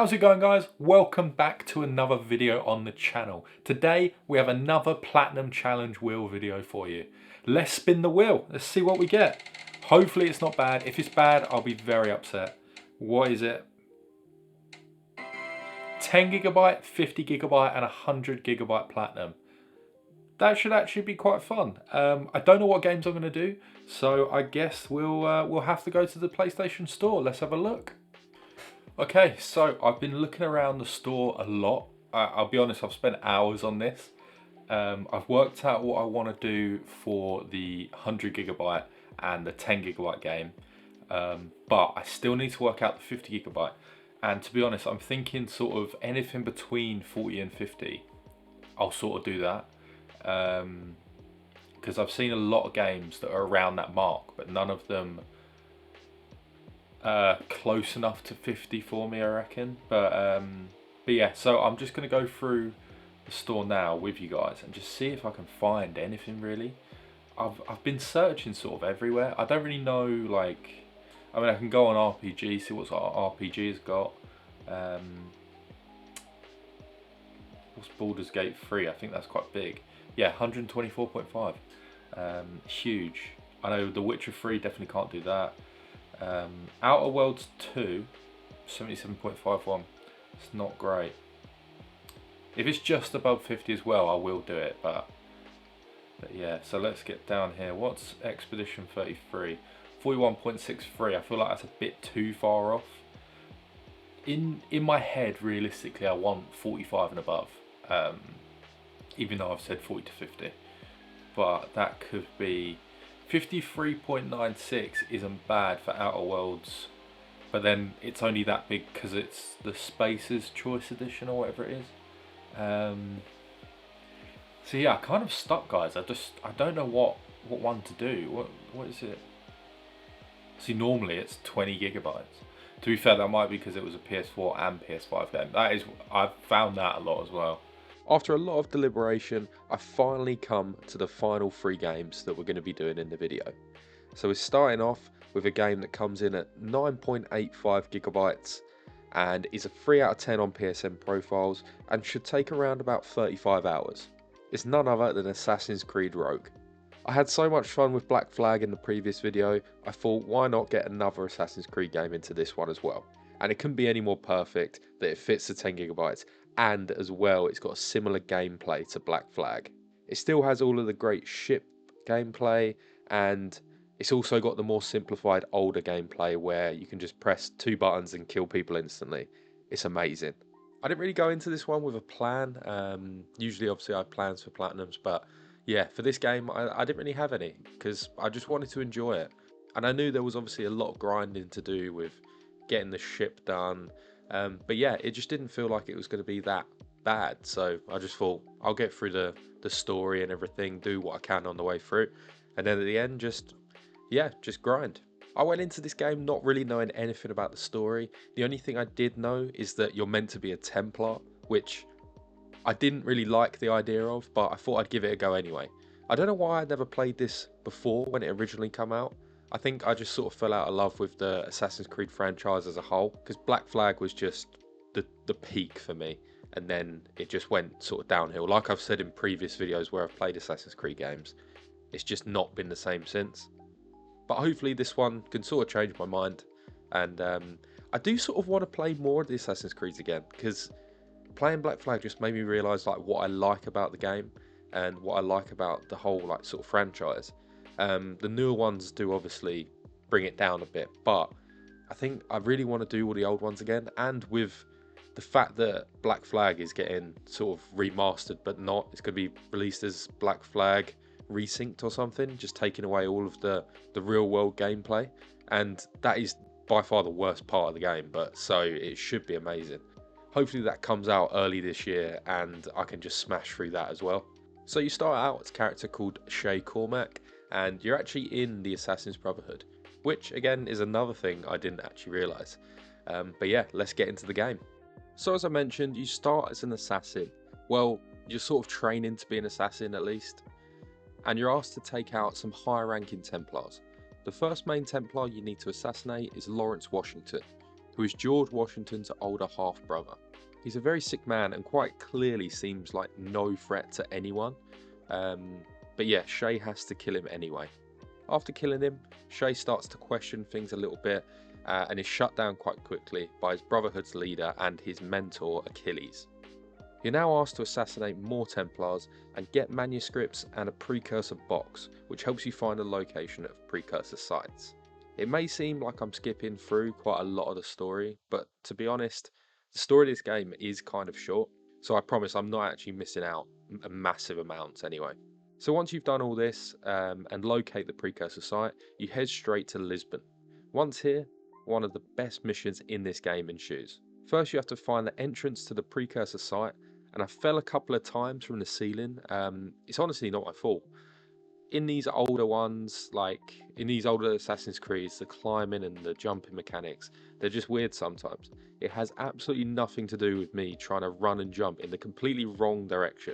How's it going, guys? Welcome back to another video on the channel. Today we have another Platinum Challenge wheel video for you. Let's spin the wheel. Let's see what we get. Hopefully it's not bad. If it's bad, I'll be very upset. What is it? 10 gigabyte, 50 gigabyte and 100 gigabyte Platinum. That should actually be quite fun. I don't know what games I'm going to do, so I guess we'll have to go to the PlayStation Store. Let's have a look. Okay, so I've been looking around the store a lot. I'll be honest, I've spent hours on this. I've worked out what I want to do for the 100 gigabyte and the 10 gigabyte game, but I still need to work out the 50 gigabyte. And to be honest, I'm thinking sort of anything between 40 and 50. I'll sort of do that. Because I've seen a lot of games that are around that mark, but none of them close enough to 50 for me, I reckon. But yeah, so I'm just going to go through the store now with you guys and just see if I can find anything really. I've been searching sort of everywhere. I don't really know, like, I mean, I can go on RPG, see what RPG has got. What's Baldur's Gate 3? I think that's quite big. Yeah, 124.5. Huge. I know The Witcher 3 definitely can't do that. Outer Worlds 2, 77.51. It's not great. If it's just above 50 as well, I will do it. But yeah, so let's get down here. What's Expedition 33? 41.63. I feel like that's a bit too far off. In my head, realistically, I want 45 and above. Even though I've said 40 to 50. But that could be 53.96 isn't bad for Outer Worlds, but then it's only that big because it's the Spaces Choice Edition or whatever it is. So yeah, I'm kind of stuck, guys. I don't know what one to do. What is it? See, normally it's 20 gigabytes. To be fair, that might be because it was a PS4 and PS5 game. I've found that a lot as well. After a lot of deliberation, I finally come to the final 3 games that we're going to be doing in the video. So we're starting off with a game that comes in at 9.85 gigabytes and is a 3 out of 10 on PSN profiles and should take around about 35 hours. It's none other than Assassin's Creed Rogue. I had so much fun with Black Flag in the previous video, I thought why not get another Assassin's Creed game into this one as well. And it couldn't be any more perfect that it fits the 10 gigabytes. And as well, it's got a similar gameplay to Black Flag. It still has all of the great ship gameplay, and it's also got the more simplified older gameplay where you can just press 2 buttons and kill people instantly. It's amazing. I didn't really go into this one with a plan. Usually, obviously, I have plans for Platinums, but yeah, for this game, I didn't really have any because I just wanted to enjoy it. And I knew there was obviously a lot of grinding to do with getting the ship done. But yeah, it just didn't feel like it was going to be that bad. So I just thought I'll get through the story and everything, do what I can on the way through. And then at the end, just grind. I went into this game not really knowing anything about the story. The only thing I did know is that you're meant to be a Templar, which I didn't really like the idea of, but I thought I'd give it a go anyway. I don't know why I'd never played this before when it originally came out. I think I just sort of fell out of love with the Assassin's Creed franchise as a whole, because Black Flag was just the peak for me, and then it just went sort of downhill. Like I've said in previous videos where I've played Assassin's Creed games, it's just not been the same since. But hopefully this one can sort of change my mind, and I do sort of want to play more of the Assassin's Creeds again, because playing Black Flag just made me realise like what I like about the game and what I like about the whole like sort of franchise. The newer ones do obviously bring it down a bit, but I think I really want to do all the old ones again. And with the fact that Black Flag is getting sort of remastered, but not, it's going to be released as Black Flag Resynced or something, just taking away all of the real world gameplay. And that is by far the worst part of the game, but so it should be amazing. Hopefully that comes out early this year and I can just smash through that as well. So you start out as a character called Shay Cormac, and you're actually in the Assassin's Brotherhood, which again is another thing I didn't actually realise. But yeah, let's get into the game. So as I mentioned, you start as an assassin. Well, you're sort of training to be an assassin at least. And you're asked to take out some higher ranking Templars. The first main Templar you need to assassinate is Lawrence Washington, who is George Washington's older half-brother. He's a very sick man and quite clearly seems like no threat to anyone. But yeah, Shay has to kill him anyway. After killing him, Shay starts to question things a little bit and is shut down quite quickly by his Brotherhood's leader and his mentor, Achilles. You're now asked to assassinate more Templars and get manuscripts and a precursor box, which helps you find the location of precursor sites. It may seem like I'm skipping through quite a lot of the story, but to be honest, the story of this game is kind of short, so I promise I'm not actually missing out a massive amount anyway. So once you've done all this and locate the precursor site, you head straight to Lisbon. Once here, one of the best missions in this game ensues. First you have to find the entrance to the precursor site, and I fell a couple of times from the ceiling. It's honestly not my fault. In these older ones, like in these older Assassin's Creeds, the climbing and the jumping mechanics, they're just weird sometimes. It has absolutely nothing to do with me trying to run and jump in the completely wrong direction.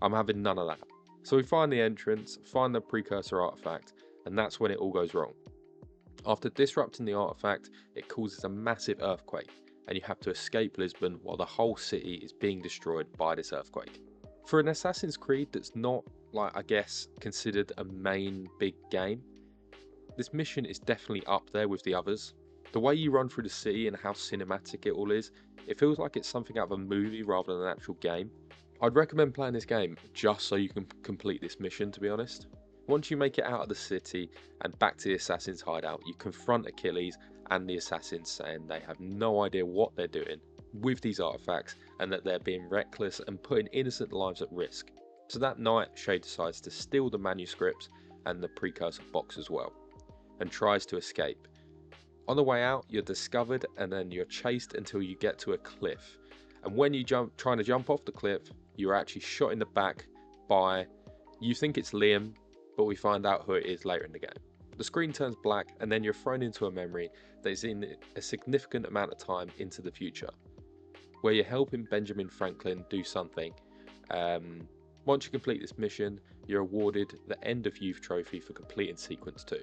I'm having none of that. So we find the entrance, find the precursor artifact, and that's when it all goes wrong. After disrupting the artifact, it causes a massive earthquake, and you have to escape Lisbon while the whole city is being destroyed by this earthquake. For an Assassin's Creed that's not, like, I guess, considered a main big game, this mission is definitely up there with the others. The way you run through the city and how cinematic it all is, it feels like it's something out of a movie rather than an actual game. I'd recommend playing this game just so you can complete this mission, to be honest. Once you make it out of the city and back to the assassin's hideout, you confront Achilles and the assassins, saying they have no idea what they're doing with these artifacts and that they're being reckless and putting innocent lives at risk. So that night, Shay decides to steal the manuscripts and the precursor box as well, and tries to escape. On the way out, you're discovered and then you're chased until you get to a cliff. And when you trying to jump off the cliff, you're actually shot in the back by, you think it's Liam, but we find out who it is later in the game. The screen turns black and then you're thrown into a memory that is in a significant amount of time into the future, where you're helping Benjamin Franklin do something. Once you complete this mission, you're awarded the End of Youth trophy for completing Sequence 2.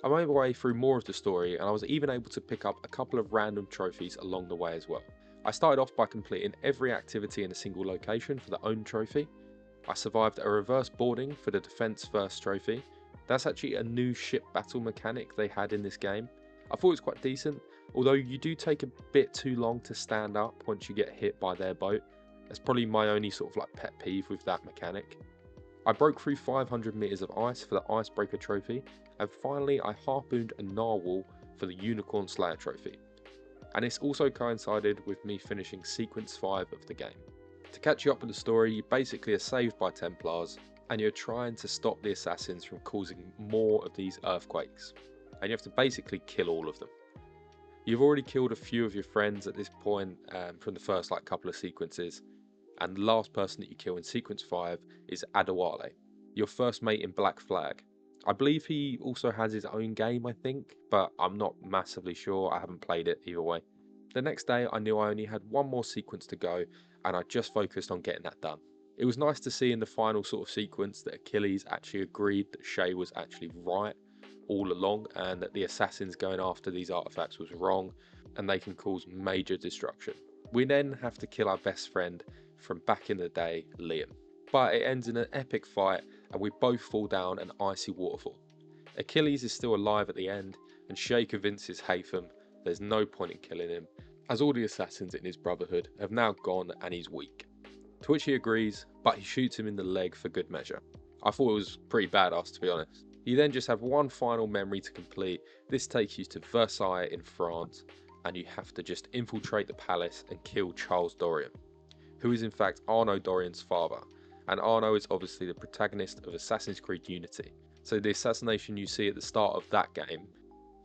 I made my way through more of the story and I was even able to pick up a couple of random trophies along the way as well. I started off by completing every activity in a single location for the Own trophy. I survived a reverse boarding for the Defense First trophy. That's actually a new ship battle mechanic they had in this game. I thought it was quite decent, although you do take a bit too long to stand up once you get hit by their boat. That's probably my only sort of like pet peeve with that mechanic. I broke through 500 meters of ice for the Icebreaker trophy, and finally I harpooned a narwhal for the Unicorn Slayer trophy. And it's also coincided with me finishing Sequence 5 of the game. To catch you up with the story, you basically are saved by Templars, and you're trying to stop the assassins from causing more of these earthquakes. And you have to basically kill all of them. You've already killed a few of your friends at this point from the first couple of sequences, and the last person that you kill in Sequence 5 is Adewale, your first mate in Black Flag. I believe he also has his own game, I think, but I'm not massively sure. I haven't played it either way. The next day I knew I only had one more sequence to go, and I just focused on getting that done. It was nice to see in the final sort of sequence that Achilles actually agreed that Shay was actually right all along, and that the assassins going after these artifacts was wrong, and they can cause major destruction. We then have to kill our best friend from back in the day, Liam. But it ends in an epic fight, and we both fall down an icy waterfall. Achilles is still alive at the end, and Shay convinces Haytham there's no point in killing him, as all the assassins in his brotherhood have now gone and he's weak. To which he agrees, but he shoots him in the leg for good measure. I thought it was pretty badass, to be honest. You then just have one final memory to complete. This takes you to Versailles in France, and you have to just infiltrate the palace and kill Charles Dorian, who is in fact Arnaud Dorian's father. And Arnaud is obviously the protagonist of Assassin's Creed Unity. So the assassination you see at the start of that game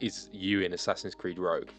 is you in Assassin's Creed Rogue.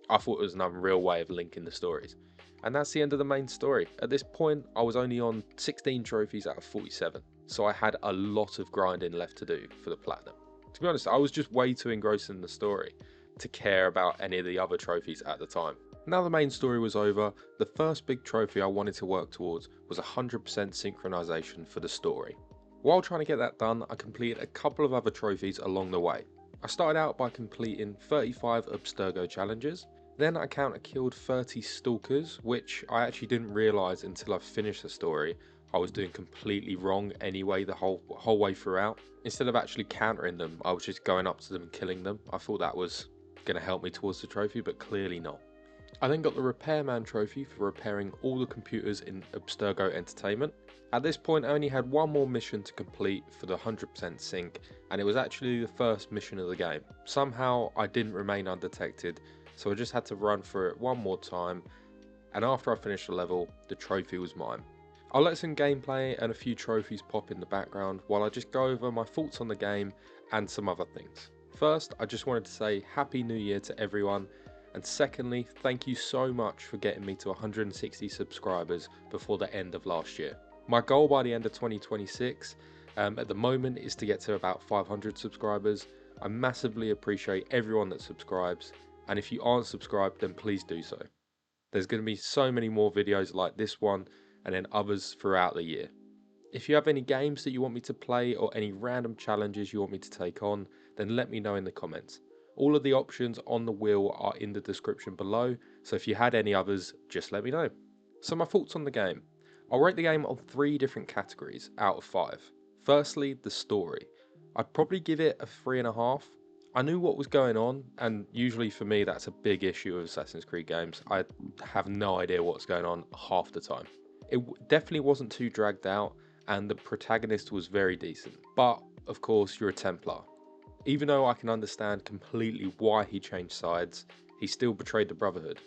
I thought it was an unreal way of linking the stories. And that's the end of the main story. At this point, I was only on 16 trophies out of 47. So I had a lot of grinding left to do for the platinum. To be honest, I was just way too engrossed in the story to care about any of the other trophies at the time. Now the main story was over, the first big trophy I wanted to work towards was 100% synchronization for the story. While trying to get that done, I completed a couple of other trophies along the way. I started out by completing 35 Abstergo challenges, Then I counter killed 30 stalkers, which I actually didn't realise until I finished the story. I was doing completely wrong anyway the whole way throughout. Instead of actually countering them, I was just going up to them and killing them. I thought that was going to help me towards the trophy, but clearly not. I then got the Repairman trophy for repairing all the computers in Abstergo Entertainment. At this point I only had one more mission to complete for the 100% sync, and it was actually the first mission of the game. Somehow I didn't remain undetected, so I just had to run through it one more time, and after I finished the level, the trophy was mine. I'll let some gameplay and a few trophies pop in the background while I just go over my thoughts on the game and some other things. First, I just wanted to say Happy New Year to everyone, and secondly, thank you so much for getting me to 160 subscribers before the end of last year. My goal by the end of 2026 at the moment is to get to about 500 subscribers. I massively appreciate everyone that subscribes, and if you aren't subscribed, then please do so. There's going to be so many more videos like this one and then others throughout the year. If you have any games that you want me to play or any random challenges you want me to take on, then let me know in the comments. All of the options on the wheel are in the description below, so if you had any others, just let me know. So my thoughts on the game. I'll rate the game on 3 different categories out of 5. Firstly, the story. I'd probably give it a 3.5. I knew what was going on, and usually for me that's a big issue with Assassin's Creed games. I have no idea what's going on half the time. It definitely wasn't too dragged out, and the protagonist was very decent. But, of course, you're a Templar. Even though I can understand completely why he changed sides, he still betrayed the Brotherhood,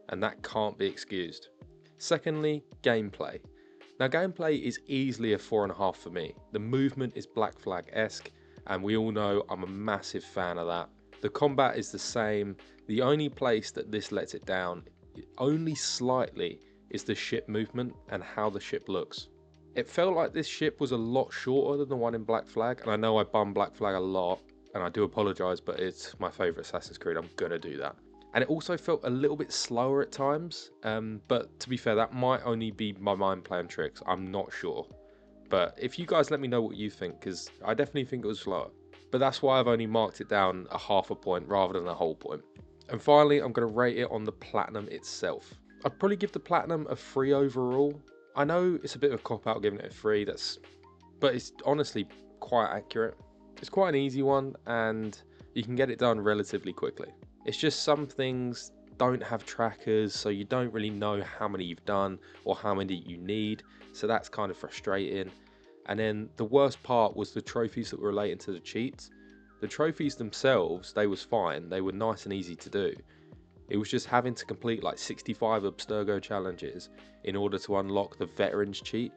and that can't be excused. Secondly, gameplay. Now, gameplay is easily a 4.5 for me. The movement is Black Flag-esque, and we all know I'm a massive fan of that. The combat is the same. The only place that this lets it down, only slightly, is the ship movement and how the ship looks. It felt like this ship was a lot shorter than the one in Black Flag, and I know I bum Black Flag a lot, and I do apologise, but it's my favourite Assassin's Creed, I'm gonna do that. And it also felt a little bit slower at times, but to be fair, that might only be my mind playing tricks, I'm not sure. But if you guys let me know what you think, because I definitely think it was slower. But that's why I've only marked it down a 0.5 point rather than a whole point. And finally, I'm going to rate it on the Platinum itself. I'd probably give the Platinum a 3 overall. I know it's a bit of a cop-out giving it a 3, but it's honestly quite accurate. It's quite an easy one, and you can get it done relatively quickly. It's just some things don't have trackers, so you don't really know how many you've done or how many you need, so that's kind of frustrating. And then the worst part was the trophies that were relating to the cheats. The trophies themselves, they was fine, they were nice and easy to do. It was just having to complete like 65 Abstergo challenges in order to unlock the Veterans cheat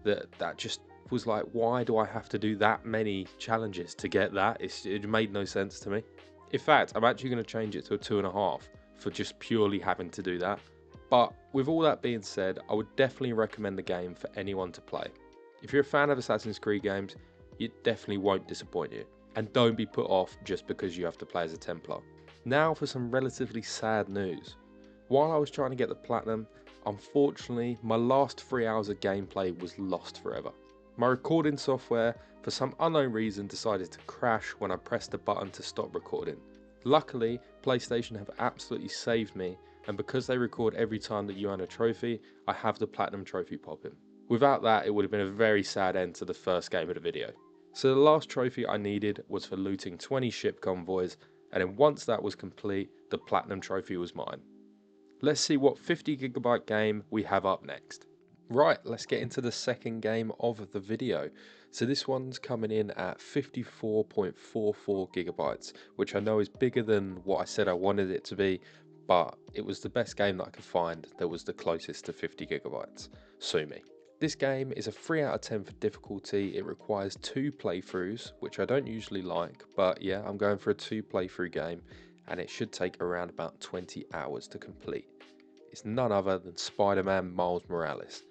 that just was like, why do I have to do that many challenges to get that? It made no sense to me. In fact, I'm actually going to change it to a 2.5 for just purely having to do that. But with all that being said, I would definitely recommend the game for anyone to play. If you're a fan of Assassin's Creed games, it definitely won't disappoint you. And don't be put off just because you have to play as a Templar. Now for some relatively sad news. While I was trying to get the Platinum, unfortunately my last 3 hours of gameplay was lost forever. My recording software, for some unknown reason, decided to crash when I pressed the button to stop recording. Luckily, PlayStation have absolutely saved me, and because they record every time that you earn a trophy, I have the Platinum trophy popping. Without that, it would have been a very sad end to the first game of the video. So the last trophy I needed was for looting 20 ship convoys, and then once that was complete, the Platinum trophy was mine. Let's see what 50GB game we have up next. Right, let's get into the second game of the video. So this one's coming in at 54.44GB, which I know is bigger than what I said I wanted it to be, but it was the best game that I could find that was the closest to 50GB. Sue me. This game is a 3 out of 10 for difficulty. It requires 2 playthroughs, which I don't usually like, but yeah, I'm going for a 2 playthrough game, and it should take around about 20 hours to complete. It's none other than Spider-Man Miles Morales.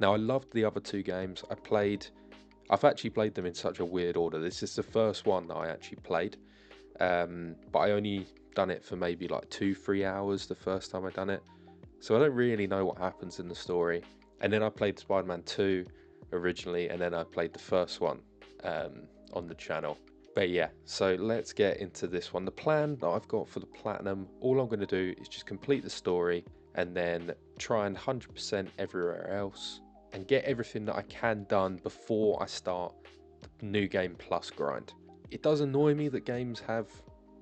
Now, I loved the other 2 games. I've actually played them in such a weird order. This is the first one that I actually played, but I only done it for maybe like 2-3 hours the first time I done it, so I don't really know what happens in the story. And then I played Spider-Man 2 originally, and then I played the first one on the channel. But yeah, so let's get into this one. The plan that I've got for the platinum, all I'm going to do is just complete the story and then try and 100% everywhere else and get everything that I can done before I start the New Game Plus grind. It does annoy me that games have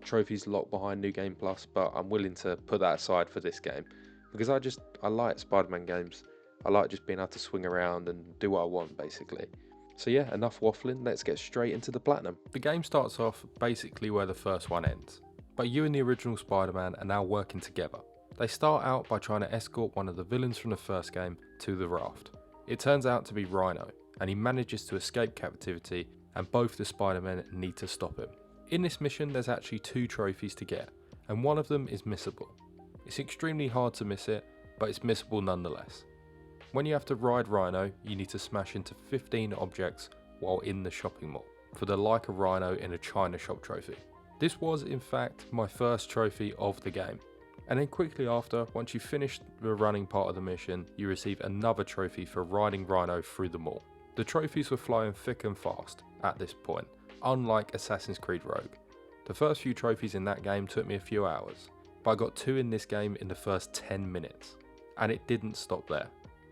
trophies locked behind New Game Plus, but I'm willing to put that aside for this game because I like Spider-Man games. I like just being able to swing around and do what I want, basically. So yeah, enough waffling, let's get straight into the platinum. The game starts off basically where the first one ends, but you and the original Spider-Man are now working together. They start out by trying to escort one of the villains from the first game to the raft. It turns out to be Rhino, and he manages to escape captivity, and both the Spider-Men need to stop him. In this mission there's actually 2 trophies to get, and one of them is missable. It's extremely hard to miss it, but it's missable nonetheless. When you have to ride Rhino, you need to smash into 15 objects while in the shopping mall, for the Like a Rhino in a China shop trophy. This was in fact my first trophy of the game. And then quickly after, once you finish the running part of the mission, you receive another trophy for riding Rhino through the mall. The trophies were flying thick and fast at this point, unlike Assassin's Creed Rogue. The first few trophies in that game took me a few hours, but I got 2 in this game in the first 10 minutes. And it didn't stop there.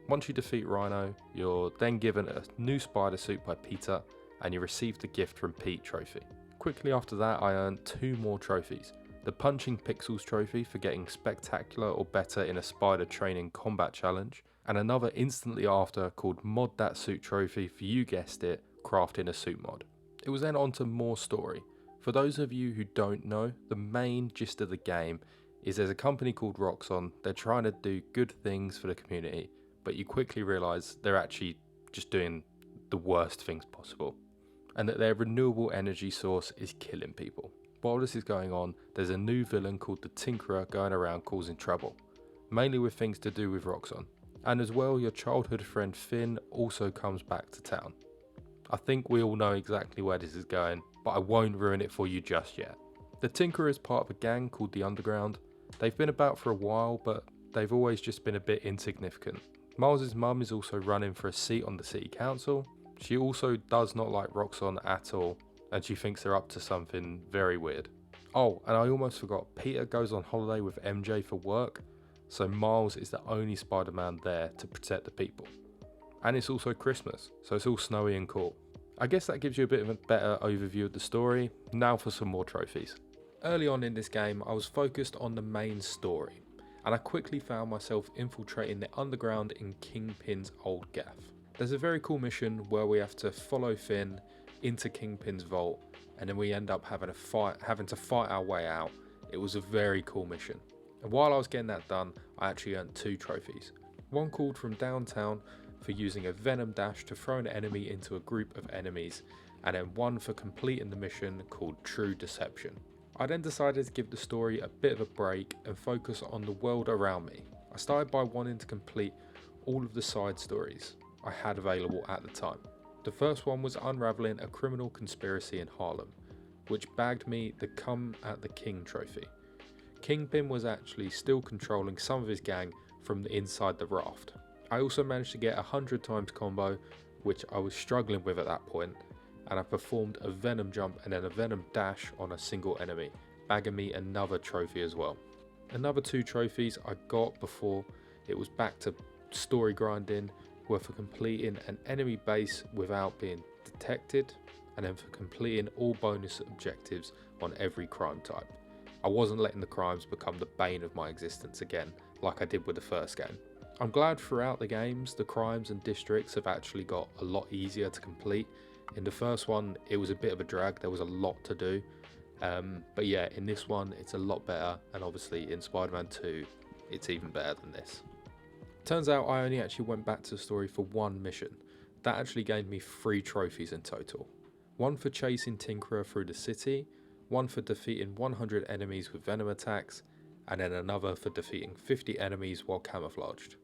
Once you defeat Rhino, you're then given a new spider suit by Peter, and you receive the Gift from Pete trophy. Quickly after that, I earned 2 more trophies. The Punching Pixels trophy for getting spectacular or better in a spider training combat challenge, and another instantly after called Mod That Suit trophy for, you guessed it, crafting a suit mod. It was then on to more story. For those of you who don't know, the main gist of the game is there's a company called Roxxon. They're trying to do good things for the community, but you quickly realise they're actually just doing the worst things possible, and that their renewable energy source is killing people. While this is going on, there's a new villain called the Tinkerer going around causing trouble, mainly with things to do with Roxxon. And as well, your childhood friend Finn also comes back to town. I think we all know exactly where this is going, but I won't ruin it for you just yet. The Tinkerer is part of a gang called the Underground. They've been about for a while, but they've always just been a bit insignificant. Miles' mum is also running for a seat on the city council. She also does not like Roxxon at all, and she thinks they're up to something very weird. Oh, and I almost forgot, Peter goes on holiday with MJ for work, so Miles is the only Spider-Man there to protect the people. And it's also Christmas, so it's all snowy and cool. I guess that gives you a bit of a better overview of the story. Now for some more trophies. Early on in this game, I was focused on the main story, and I quickly found myself infiltrating the underground in Kingpin's old gaff. There's a very cool mission where we have to follow Finn into Kingpin's vault, and then we end up having to fight our way out. It was a very cool mission. And while I was getting that done, I actually earned 2 trophies. One called from downtown for using a Venom dash to throw an enemy into a group of enemies, and then one for completing the mission called True Deception. I then decided to give the story a bit of a break and focus on the world around me. I started by wanting to complete all of the side stories I had available at the time. The first one was unravelling a criminal conspiracy in Harlem, which bagged me the Come at the King trophy. Kingpin was actually still controlling some of his gang from the inside the raft. I also managed to get a 100 times combo, which I was struggling with at that point, and I performed a Venom jump and then a Venom dash on a single enemy, bagging me another trophy as well. Another 2 trophies I got before it was back to story grinding were for completing an enemy base without being detected, and then for completing all bonus objectives on every crime type. I wasn't letting the crimes become the bane of my existence again, like I did with the first game. I'm glad throughout the games, the crimes and districts have actually got a lot easier to complete. In the first one, it was a bit of a drag, there was a lot to do. But yeah, in this one, it's a lot better, and obviously in Spider-Man 2, it's even better than this. Turns out I only actually went back to the story for 1 mission. That actually gained me 3 trophies in total. One for chasing Tinkerer through the city, one for defeating 100 enemies with venom attacks, and then another for defeating 50 enemies while camouflaged.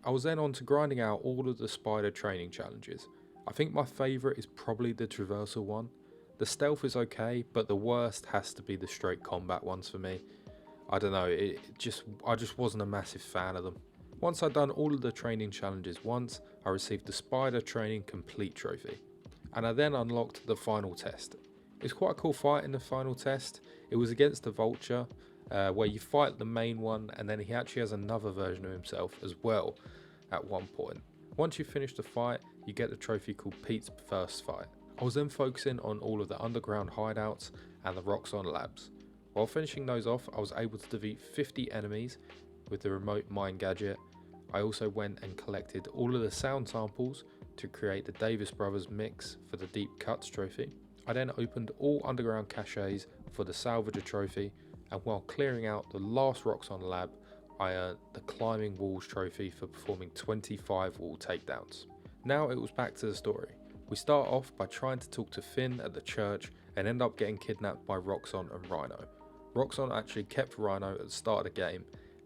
I was then on to grinding out all of the spider training challenges. I think my favourite is probably the traversal one. The stealth is okay, but the worst has to be the straight combat ones for me. I don't know, I just wasn't a massive fan of them. Once I'd done all of the training challenges once, I received the Spider Training Complete trophy, and I then unlocked the final test. It's quite a cool fight in the final test. It was against the Vulture, where you fight the main one, and then he actually has another version of himself as well at one point. Once you finish the fight, you get the trophy called Pete's First Fight. I was then focusing on all of the underground hideouts and the Roxxon labs. While finishing those off, I was able to defeat 50 enemies with the remote mine gadget. I also went and collected all of the sound samples to create the Davis Brothers mix for the Deep Cuts trophy. I then opened all underground caches for the Salvager trophy, and while clearing out the last Roxxon lab, I earned the Climbing Walls trophy for performing 25 wall takedowns. Now it was back to the story. We start off by trying to talk to Finn at the church and end up getting kidnapped by Roxxon and Rhino. Roxxon actually kept Rhino at the start of the game,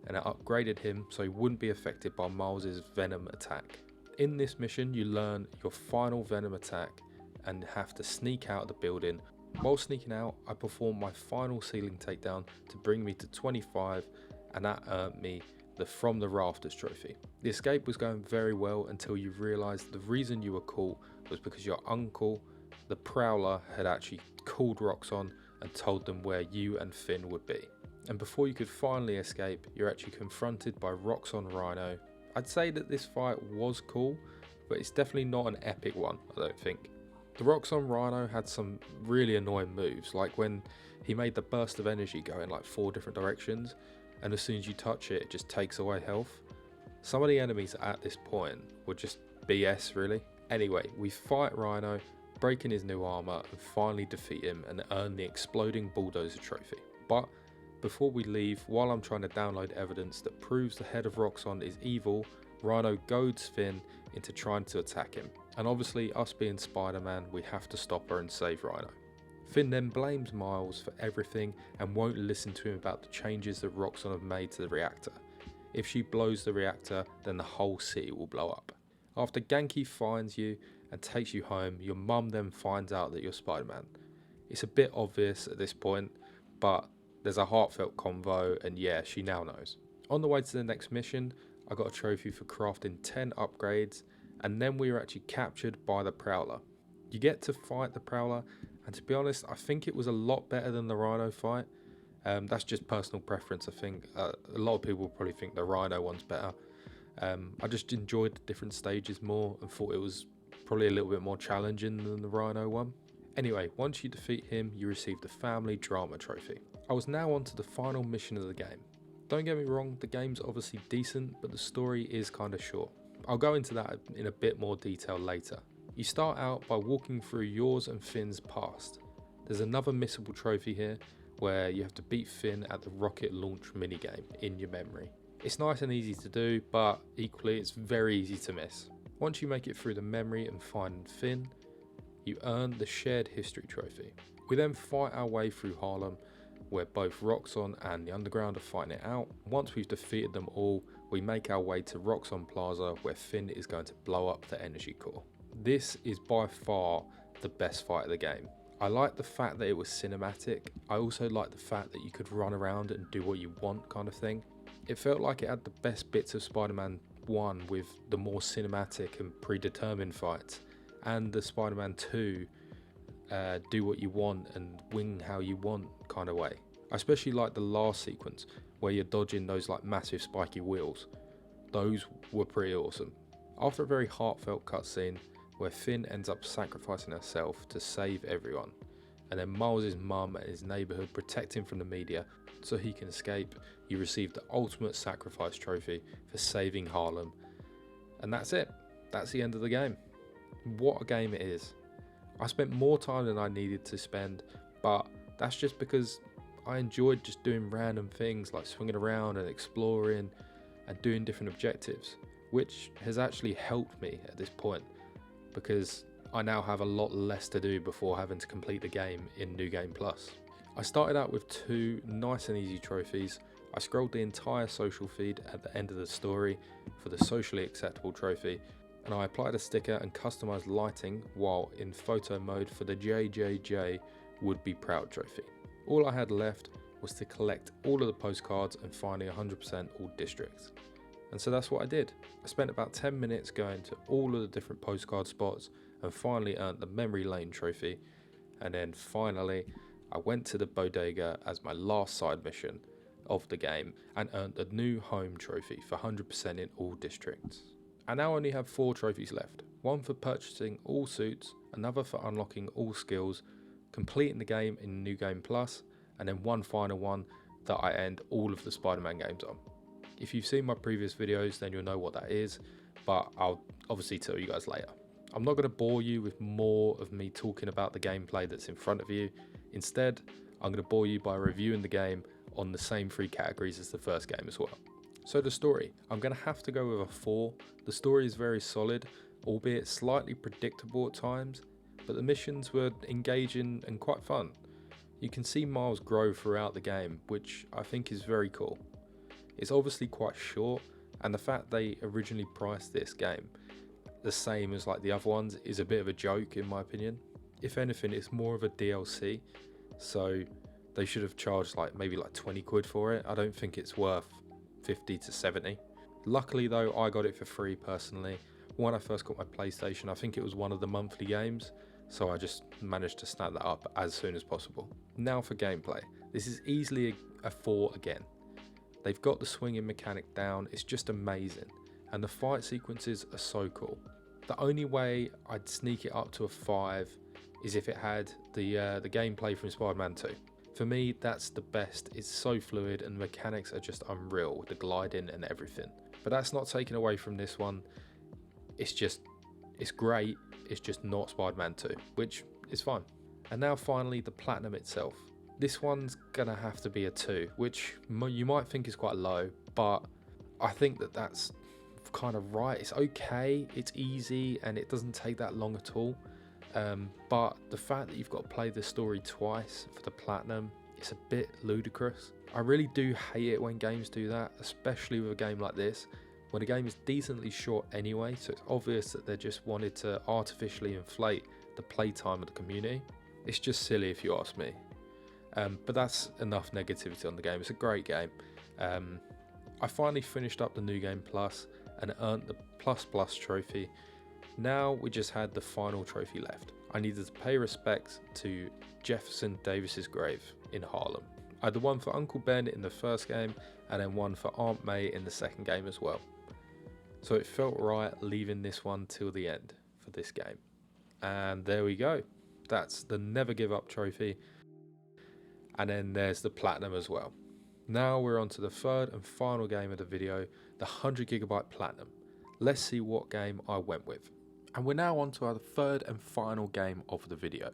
and it upgraded him so he wouldn't be affected by Miles's Venom attack. In this mission you learn your final Venom attack and have to sneak out of the building. While sneaking out, I performed my final ceiling takedown to bring me to 25, and that earned me the From the Rafters trophy. The escape was going very well until you realised the reason you were caught was because your uncle, the Prowler, had actually called Roxxon and told them where you and Finn would be. And before you could finally escape, you're actually confronted by Roxxon Rhino. I'd say that this fight was cool, but it's definitely not an epic one, I don't think. The Roxxon Rhino had some really annoying moves, like when he made the burst of energy go in like 4 different directions, and as soon as you touch it, it just takes away health. Some of the enemies at this point were just BS really. Anyway, we fight Rhino, break in his new armour, and finally defeat him and earn the Exploding Bulldozer trophy. But before we leave, while I'm trying to download evidence that proves the head of Roxxon is evil, Rhino goads Finn into trying to attack him. And obviously, us being Spider-Man, we have to stop her and save Rhino. Finn then blames Miles for everything and won't listen to him about the changes that Roxxon have made to the reactor. If she blows the reactor, then the whole city will blow up. After Ganke finds you and takes you home, your mum then finds out that you're Spider-Man. It's a bit obvious at this point, but there's a heartfelt convo, and yeah, she now knows. On the way to the next mission, I got a trophy for crafting 10 upgrades, and then we were actually captured by the Prowler. You get to fight the Prowler, and to be honest, I think it was a lot better than the Rhino fight. That's just personal preference, I think. A lot of people probably think the Rhino one's better. I just enjoyed the different stages more and thought it was probably a little bit more challenging than the Rhino one. Anyway, once you defeat him, you receive the Family Drama trophy. I was now on to the final mission of the game. Don't get me wrong, the game's obviously decent, but the story is kind of short. I'll go into that in a bit more detail later. You start out by walking through yours and Finn's past. There's another missable trophy here, where you have to beat Finn at the rocket launch minigame in your memory. It's nice and easy to do, but equally it's very easy to miss. Once you make it through the memory and find Finn, you earn the Shared History trophy. We then fight our way through Harlem, where both Roxxon and the Underground are fighting it out. Once we've defeated them all, we make our way to Roxxon Plaza, where Finn is going to blow up the energy core. This is by far the best fight of the game. I like the fact that it was cinematic. I also like the fact that you could run around and do what you want kind of thing. It felt like it had the best bits of Spider-Man 1 with the more cinematic and predetermined fights, and the Spider-Man 2 do what you want and wing how you want kind of way. I especially like the last sequence where you're dodging those like massive spiky wheels. Those were pretty awesome. After a very heartfelt cutscene where Finn ends up sacrificing herself to save everyone, and then Miles' mum and his neighbourhood protect him from the media so he can escape, you receive the ultimate sacrifice trophy for saving Harlem. And that's it. That's the end of the game. What a game it is. I spent more time than I needed to spend, but that's just because I enjoyed just doing random things like swinging around and exploring and doing different objectives, which has actually helped me at this point because I now have a lot less to do before having to complete the game in New Game Plus. I started out with 2 nice and easy trophies. I scrolled the entire social feed at the end of the story for the socially acceptable trophy, and I applied a sticker and customized lighting while in photo mode for the JJJ Would Be Proud trophy. All I had left was to collect all of the postcards and finally 100% all districts. And so that's what I did. I spent about 10 minutes going to all of the different postcard spots and finally earned the Memory Lane trophy. And then finally, I went to the bodega as my last side mission of the game and earned a new home trophy for 100% in all districts. I now only have 4 trophies left, one for purchasing all suits, another for unlocking all skills, completing the game in New Game Plus, and then one final one that I end all of the Spider-Man games on. If you've seen my previous videos, then you'll know what that is, but I'll obviously tell you guys later. I'm not going to bore you with more of me talking about the gameplay that's in front of you. Instead, I'm going to bore you by reviewing the game on the same 3 categories as the first game as well. So the story, I'm going to have to go with a 4. The story is very solid, albeit slightly predictable at times, but the missions were engaging and quite fun. You can see Miles grow throughout the game, which I think is very cool. It's obviously quite short, and the fact they originally priced this game the same as like the other ones is a bit of a joke in my opinion. If anything, it's more of a DLC, so they should have charged maybe 20 quid for it. I don't think it's worth 50 to 70. Luckily though, I got it for free personally. When I first got my PlayStation, I think it was one of the monthly games, so I just managed to snap that up as soon as possible. Now for gameplay. This is easily a 4 again. They've got the swinging mechanic down, it's just amazing, and the fight sequences are so cool. The only way I'd sneak it up to a 5 is if it had the gameplay from Spider-Man 2. For me, that's the best. It's so fluid and the mechanics are just unreal with the gliding and everything. But that's not taken away from this one. It's great. It's just not Spider-Man 2, which is fine. And now finally, the platinum itself. This one's gonna have to be a 2, which you might think is quite low, but I think that's kind of right. It's okay, it's easy, and it doesn't take that long at all. But the fact that you've got to play the story twice for the platinum, it's a bit ludicrous. I really do hate it when games do that, especially with a game like this, when a game is decently short anyway, so it's obvious that they just wanted to artificially inflate the playtime of the community. It's just silly if you ask me. But that's enough negativity on the game. It's a great game. I finally finished up the New Game Plus and earned the Plus Plus trophy. Now we just had the final trophy left. I needed to pay respects to Jefferson Davis's grave in Harlem. I had the one for Uncle Ben in the first game and then one for Aunt May in the second game as well. So it felt right leaving this one till the end for this game. And there we go. That's the Never Give Up trophy. And then there's the platinum as well. Now we're on to the third and final game of the video, the 100GB platinum. Let's see what game I went with. And we're now on to our third and final game of the video.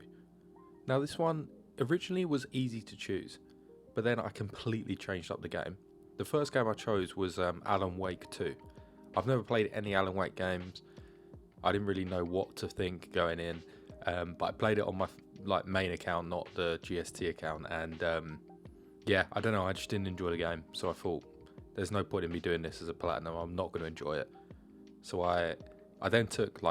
Now this one originally was easy to choose, but then I completely changed up the game. The first game I chose was Alan Wake 2. I've never played any Alan Wake games. I didn't really know what to think going in, but I played it on my main account, not the GST account, and yeah, I don't know, I just didn't enjoy the game, so I thought there's no point in me doing this as a platinum. I'm not going to enjoy it. So I then took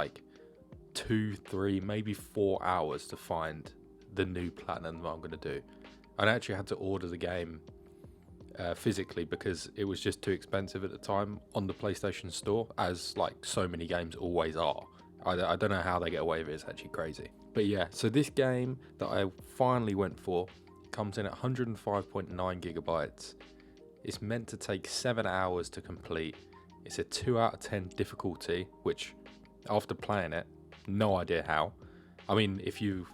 2, 3, maybe 4 hours to find the new platinum that I'm going to do. I actually had to order the game physically because it was just too expensive at the time on the PlayStation Store, as so many games always are. I don't know how they get away with it. It's actually crazy. But yeah, so this game that I finally went for comes in at 105.9GB. It's meant to take 7 hours to complete. It's a 2 out of 10 difficulty, which after playing it, no idea how. I mean, if you're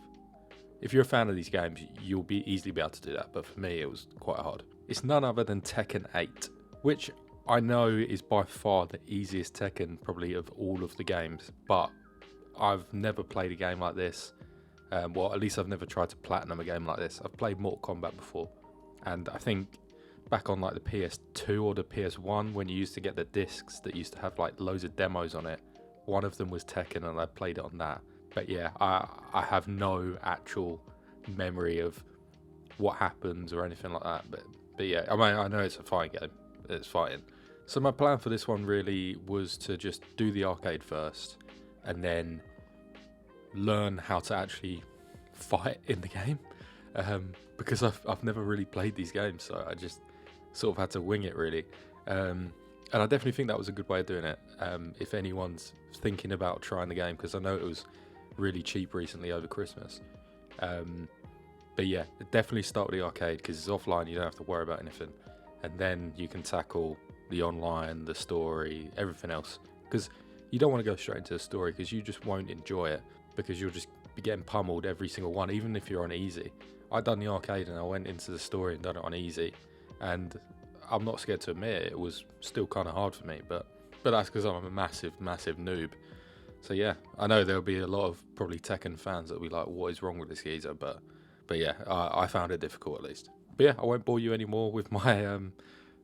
a fan of these games, you'll easily be able to do that, but for me it was quite hard. It's none other than Tekken 8, which I know is by far the easiest Tekken probably of all of the games, but I've never played a game like this. Well, at least I've never tried to platinum a game like this. I've played Mortal Kombat before, and I think back on the PS2 or the PS1, when you used to get the discs that used to have loads of demos on it, one of them was Tekken and I played it on that. But yeah, I have no actual memory of what happens or anything like that. But yeah, I mean, I know it's a fighting game. It's fighting. So my plan for this one really was to just do the arcade first and then learn how to actually fight in the game. Because I've never really played these games, so I just sort of had to wing it really. And I definitely think that was a good way of doing it. If anyone's thinking about trying the game, because I know it was really cheap recently over Christmas. But yeah, definitely start with the arcade because it's offline, you don't have to worry about anything. And then you can tackle the online, the story, everything else. Because you don't want to go straight into the story because you just won't enjoy it because you'll just be getting pummeled every single one, even if you're on easy. I done the arcade and I went into the story and done it on easy. And I'm not scared to admit it was still kind of hard for me, but that's because I'm a massive noob. So yeah, I know there'll be a lot of probably Tekken fans that'll be like, what is wrong with this geezer? But yeah, I found it difficult at least. But yeah, I won't bore you anymore with my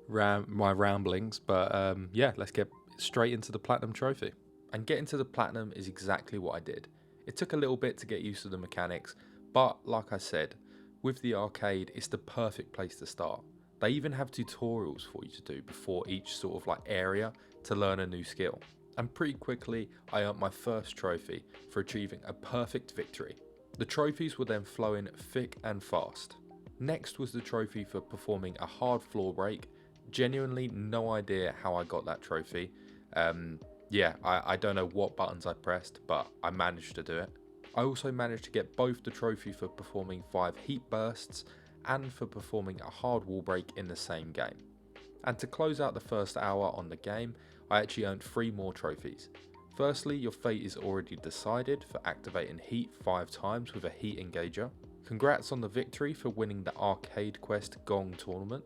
my ramblings. But yeah, let's get straight into the platinum trophy. And getting to the platinum is exactly what I did. It took a little bit to get used to the mechanics, but like I said, with the arcade, it's the perfect place to start. They even have tutorials for you to do before each sort of like area to learn a new skill. And pretty quickly, I earned my first trophy for achieving a perfect victory. The trophies were then flowing thick and fast. Next was the trophy for performing a hard floor break. Genuinely no idea how I got that trophy. Yeah, I don't know what buttons I pressed, but I managed to do it. I also managed to get both the trophy for performing 5 heat bursts and for performing a hard wall break in the same game. And to close out the first hour on the game, I actually earned 3 more trophies. Firstly, your fate is already decided for activating heat 5 times with a heat engager. Congrats on the victory for winning the arcade quest Gong tournament.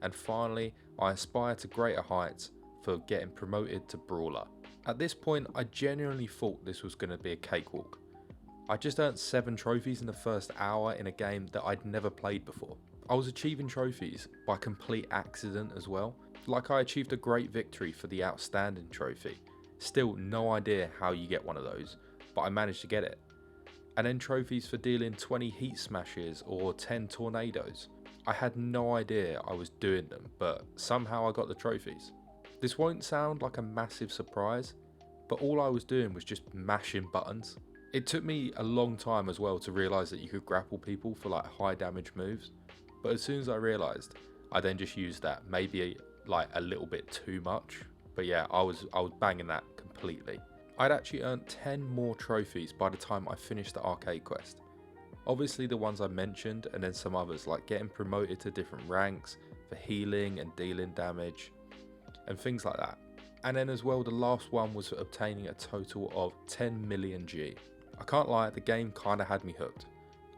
And finally, I aspire to greater heights for getting promoted to brawler. At this point, I genuinely thought this was going to be a cakewalk. I just earned 7 trophies in the first hour in a game that I'd never played before. I was achieving trophies by complete accident as well. Like I achieved a great victory for the outstanding trophy. Still no idea how you get one of those, but I managed to get it. And then trophies for dealing 20 heat smashes or 10 tornadoes. I had no idea I was doing them, but somehow I got the trophies. This won't sound like a massive surprise, but all I was doing was just mashing buttons. It took me a long time as well to realise that you could grapple people for like high damage moves, but as soon as I realised, I then just used that, maybe like a little bit too much, but yeah, I was banging that completely. I'd actually earned 10 more trophies by the time I finished the arcade quest. Obviously the ones I mentioned, and then some others like getting promoted to different ranks for healing and dealing damage, and things like that. And then as well, the last one was obtaining a total of 10 million G. I can't lie, the game kinda had me hooked.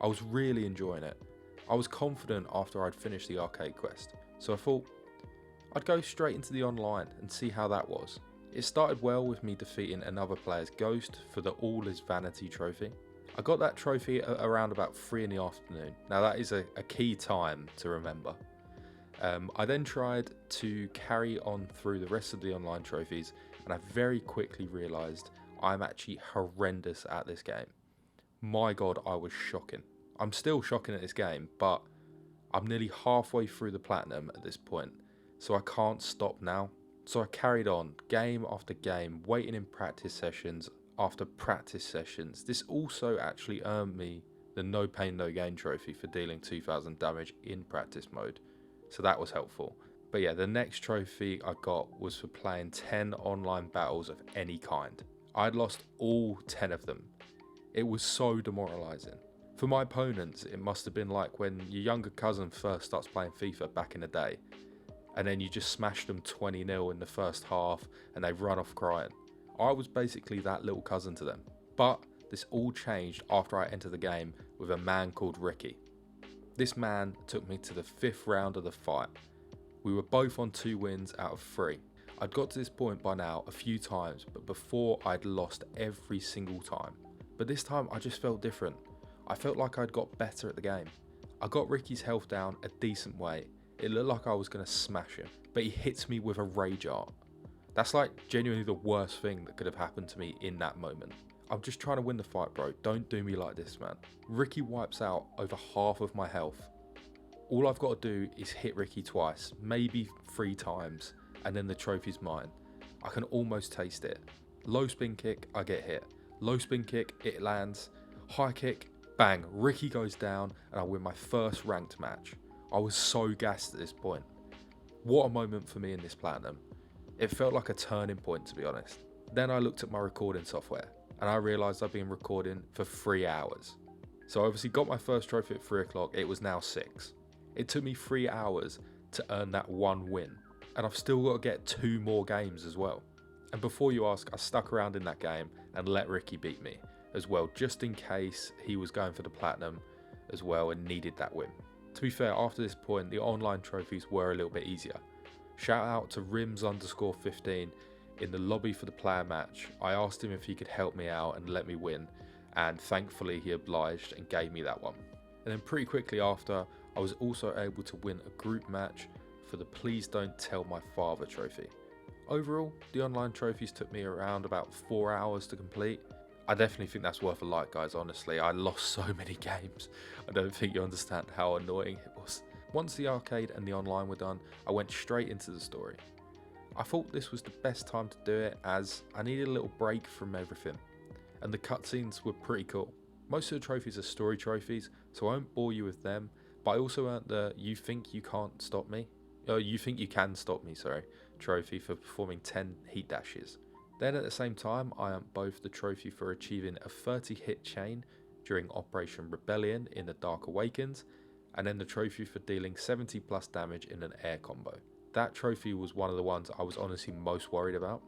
I was really enjoying it. I was confident after I'd finished the arcade quest, so I thought I'd go straight into the online and see how that was. It started well with me defeating another player's ghost for the All Is Vanity trophy. I got that trophy at around about 3 in the afternoon. Now that is a key time to remember. I then tried to carry on through the rest of the online trophies, and I very quickly realised I'm actually horrendous at this game. My god, I was shocking. I'm still shocking at this game, but I'm nearly halfway through the platinum at this point, so I can't stop now. So I carried on, game after game, waiting in practice sessions after practice sessions. This also actually earned me the No Pain No Gain trophy for dealing 2000 damage in practice mode, so that was helpful. But yeah, the next trophy I got was for playing 10 online battles of any kind. I'd lost all 10 of them. It was so demoralising. For my opponents, it must have been like when your younger cousin first starts playing FIFA back in the day, and then you just smash them 20-0 in the first half and they run off crying. I was basically that little cousin to them. But this all changed after I entered the game with a man called Ricky. This man took me to the 5th round of the fight. We were both on 2 wins out of 3. I'd got to this point by now a few times, but before I'd lost every single time. But this time I just felt different. I felt like I'd got better at the game. I got Ricky's health down a decent way. It looked like I was going to smash him, but he hits me with a rage art. That's like genuinely the worst thing that could have happened to me in that moment. I'm just trying to win the fight, bro. Don't do me like this, man. Ricky wipes out over half of my health. All I've got to do is hit Ricky twice, maybe 3 times, and then the trophy's mine. I can almost taste it. Low spin kick, I get hit. Low spin kick, it lands. High kick, bang, Ricky goes down, and I win my first ranked match. I was so gassed at this point. What a moment for me in this platinum. It felt like a turning point, to be honest. Then I looked at my recording software, and I realised I'd been recording for 3 hours. So I obviously got my first trophy at 3 o'clock, it was now 6. It took me 3 hours to earn that one win, and I've still got to get 2 more games as well. And before you ask, I stuck around in that game and let Ricky beat me as well, just in case he was going for the platinum as well and needed that win. To be fair, after this point, the online trophies were a little bit easier. Shout out to Rims_15 in the lobby for the player match. I asked him if he could help me out and let me win, and thankfully he obliged and gave me that one. And then pretty quickly after, I was also able to win a group match for the Please Don't Tell My Father trophy. Overall, the online trophies took me around about 4 hours to complete. I definitely think that's worth a like, guys, honestly. I lost so many games. I don't think you understand how annoying it was. Once the arcade and the online were done, I went straight into the story. I thought this was the best time to do it as I needed a little break from everything, and the cutscenes were pretty cool. Most of the trophies are story trophies, so I won't bore you with them, but I also earned the You Think You Can't Stop Me, You Think You Can Stop Me, trophy for performing 10 heat dashes. Then at the same time, I earned both the trophy for achieving a 30 hit chain during Operation Rebellion in The Dark Awakens, and then the trophy for dealing 70 plus damage in an air combo. That trophy was one of the ones I was honestly most worried about.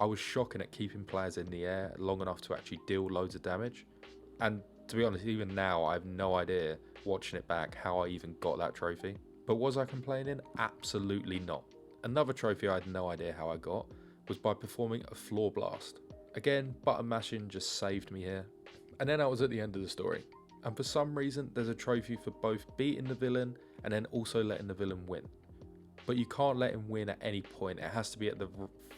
I was shocking at keeping players in the air long enough to actually deal loads of damage. And to be honest, even now I have no idea, watching it back, how I even got that trophy. But was I complaining? Absolutely not. Another trophy I had no idea how I got was by performing a floor blast. Again, button mashing just saved me here. And then I was at the end of the story. And for some reason, there's a trophy for both beating the villain and then also letting the villain win. But you can't let him win at any point, it has to be at the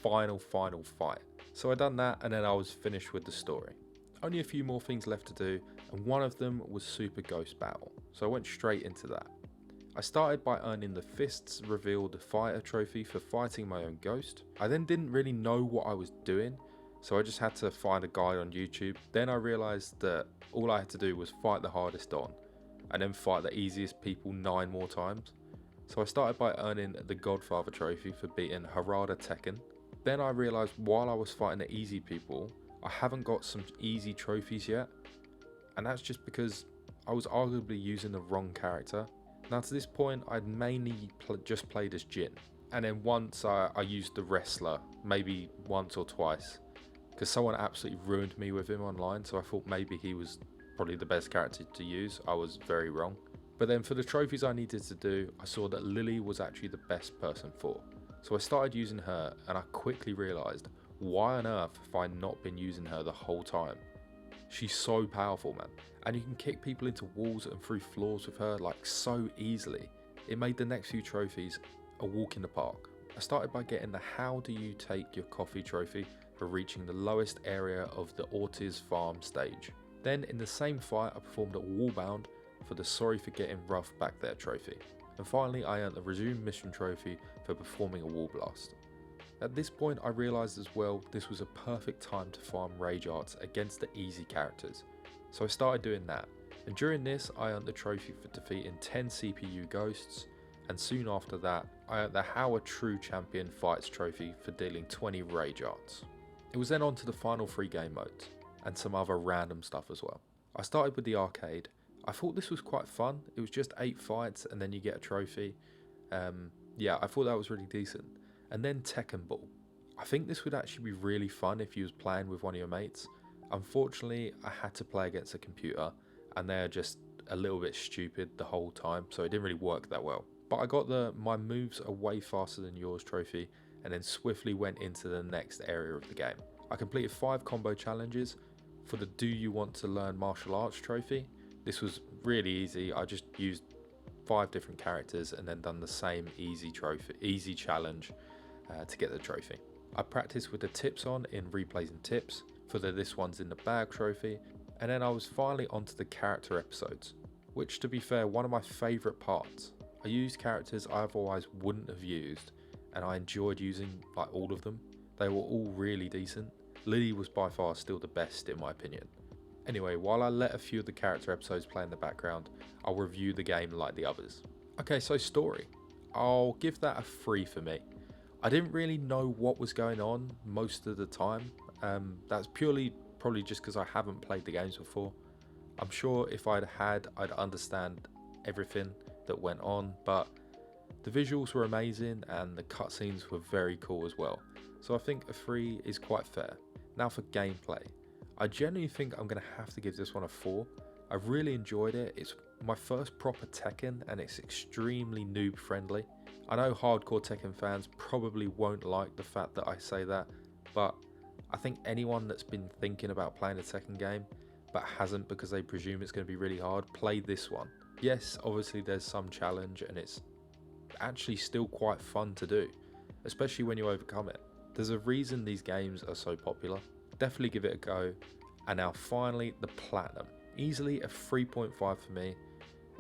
final fight. So I done that and then I was finished with the story. Only a few more things left to do, and one of them was Super Ghost Battle, so I went straight into that. I started by earning the Fists Reveal the Fighter trophy for fighting my own ghost. I then didn't really know what I was doing, so I just had to find a guide on YouTube. Then I realised that all I had to do was fight the hardest on, and then fight the easiest people 9 more times. So I started by earning the Godfather trophy for beating Harada Tekken. Then I realised while I was fighting the easy people, I haven't got some easy trophies yet, and that's just because I was arguably using the wrong character. Now to this point, I'd mainly just played as Jin, and then once I used the wrestler, maybe once or twice, because someone absolutely ruined me with him online, so I thought maybe he was probably the best character to use. I was very wrong. But then for the trophies I needed to do, I saw that Lily was actually the best person for. So I started using her, and I quickly realised, why on earth have I not been using her the whole time? She's so powerful, man. And you can kick people into walls and through floors with her like so easily. It made the next few trophies a walk in the park. I started by getting the How Do You Take Your Coffee trophy for reaching the lowest area of the Ortiz Farm stage. Then in the same fight, I performed a Wallbound for the Sorry for Getting Rough Back There trophy. And finally, I earned the Resume Mission trophy for performing a Wall Blast. At this point, I realised as well this was a perfect time to farm Rage Arts against the easy characters. So I started doing that, and during this I earned the trophy for defeating 10 CPU ghosts, and soon after that I earned the How a True Champion Fights trophy for dealing 20 Rage Arts. It was then on to the final 3 game modes, and some other random stuff as well. I started with the arcade. I thought this was quite fun. It was just 8 fights and then you get a trophy. Yeah, I thought that was really decent. And then Tekken Ball. I think this would actually be really fun if you was playing with one of your mates. Unfortunately, I had to play against a computer and they're just a little bit stupid the whole time, so it didn't really work that well. But I got the My Moves Are Way Faster Than Yours trophy and then swiftly went into the next area of the game. I completed 5 combo challenges for the Do You Want to Learn Martial Arts trophy. This was really easy. I just used 5 different characters and then done the same easy challenge to get the trophy. I practiced with the tips on in Replays and Tips for the This One's in the Bag trophy, and then I was finally onto the character episodes, which to be fair, one of my favourite parts. I used characters I otherwise wouldn't have used, and I enjoyed using like all of them. They were all really decent. Lily was by far still the best in my opinion. Anyway, while I let a few of the character episodes play in the background, I'll review the game like the others. Okay, so story. I'll give that a 3 for me. I didn't really know what was going on most of the time. That's purely probably just because I haven't played the games before. I'm sure if I'd understand everything that went on, but the visuals were amazing and the cutscenes were very cool as well. So I think a 3 is quite fair. Now for gameplay. I genuinely think I'm going to have to give this one a 4. I really enjoyed it. It's my first proper Tekken and it's extremely noob friendly. I know hardcore Tekken fans probably won't like the fact that I say that, but I think anyone that's been thinking about playing a Tekken game but hasn't because they presume it's going to be really hard, play this one. Yes, obviously there's some challenge and it's actually still quite fun to do, especially when you overcome it. There's a reason these games are so popular. Definitely give it a go. And now finally, the Platinum. Easily a 3.5 for me.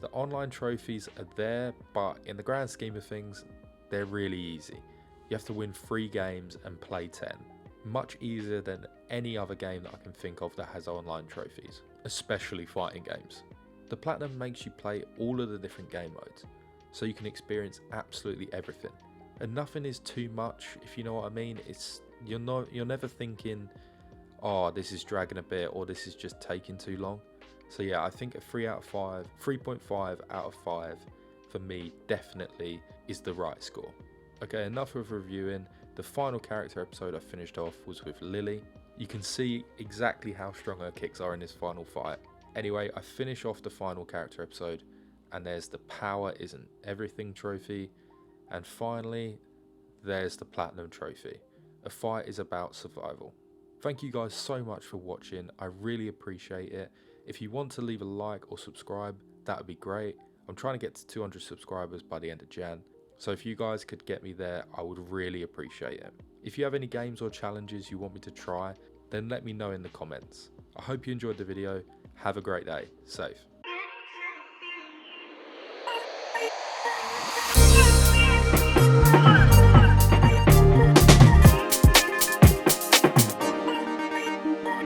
The online trophies are there, but in the grand scheme of things, they're really easy. You have to win 3 games and play 10. Much easier than any other game that I can think of that has online trophies, especially fighting games. The Platinum makes you play all of the different game modes, so you can experience absolutely everything. And nothing is too much, if you know what I mean. You're never thinking, oh, this is dragging a bit or this is just taking too long. So yeah, I think a 3.5 out of 5 for me definitely is the right score. Okay, enough of reviewing. The final character episode I finished off was with Lily. You can see exactly how strong her kicks are in this final fight. Anyway, I finish off the final character episode and there's the Power Isn't Everything trophy. And finally, there's the Platinum trophy. A fight is about survival. Thank you guys so much for watching. I really appreciate it. If you want to leave a like or subscribe, that would be great. I'm trying to get to 200 subscribers by the end of Jan. So if you guys could get me there, I would really appreciate it. If you have any games or challenges you want me to try, then let me know in the comments. I hope you enjoyed the video. Have a great day. Safe.